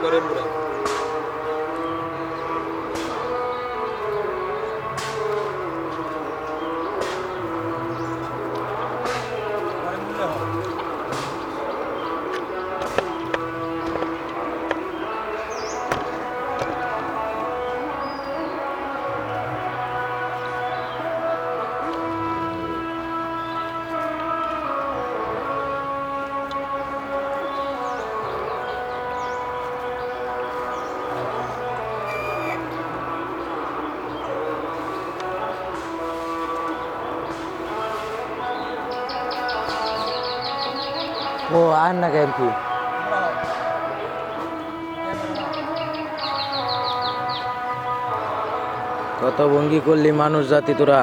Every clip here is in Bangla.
একবারে পুরো ও আর না কেন কি কত ভঙ্গি করলি মানুষ জাতি তোরা।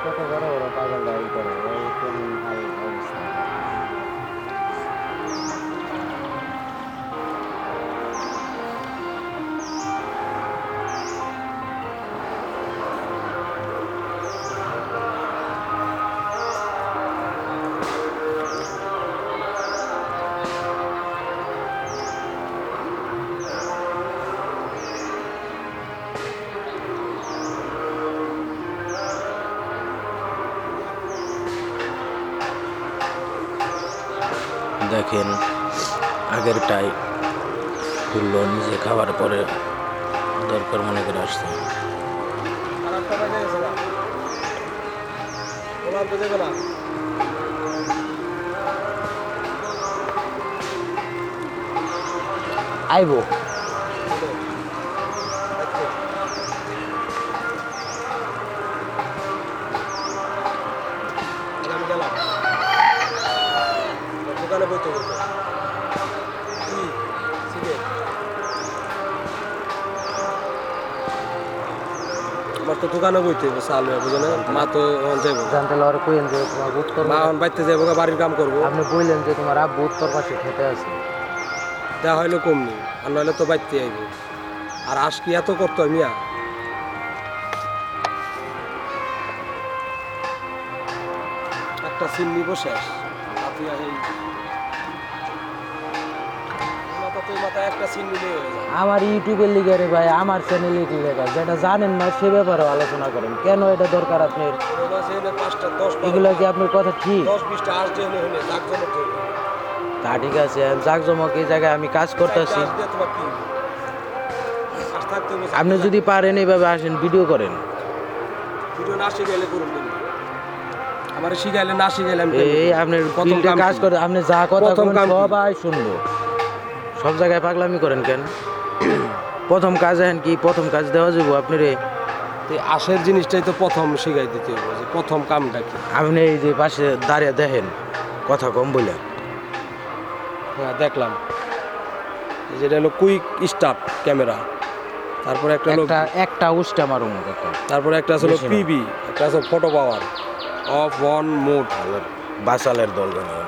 কত বড় বড় পাগল গাড়ি করে অবস্থা। দেখেন আগেরটাই খুললো, নিজে খাবার পরে দরকার মনে করে আসছে। আইবো দোকানে বইতে হবে কি সিগারেট আমার তো দোকানে বইতে হবে চালু বুঝো না মা তো যাইব জানতে লওয়ার কইেন যে তোমার উত্তর মা বাইতে যাবো বাড়ির কাম করবো। আপনি বললেন যে তোমার আব্বু উত্তর পাশে খেতে আছে, দেওয়া হইলো কমনি আর নইলে তো বাইতে আইব আর আস কি এত করতো মিয়া একটা সিম নিব শেষ একটা সিম নিলে হয়ে যায়। আমার ইউটিউবের লিগে রে ভাই, আমার চ্যানেলে লেখা যেটা জানেন না সে ব্যাপারে আলোচনা করেন। কেন এটা দরকার আপনার? এগুলো কি আপনার কথা ঠিক? 10-20টা আস জেনে হলে জাকজমক হইবে। তা ঠিক আছে, জাকজমক এই জায়গায় আমি কাজ করতেছি। আপনি যদি পারেন এইভাবে আসেন, ভিডিও করেন। ভিডিও না শিখাইলে করুন কিন্তু আমার শিখাইলে না শিখাইলে আমি এই আপনার ফিল্ডে কাজ করে আপনি যা কথা বলেন সবাই শুনবো। সব জায়গায় পাগলামি করেন কেন? প্রথম কাজ আছেন কি প্রথম কাজ দেওয়া যাবো আপনারে? আশের জিনিসটাই তো প্রথম শিখাই দিতে হবে যে প্রথম কামটা কি। আপনি এই যে পাশে দাঁড়িয়ে দেখেন কথা কম বলে। হ্যাঁ দেখলাম, যেটা হলো কুইক স্টার্ট ক্যামেরা, তারপরে একটা উস্টা মারুম কথা, তারপরে একটা হলো পিবি, একটা আছে photo power off on mode, বাসালের দল বানিয়ে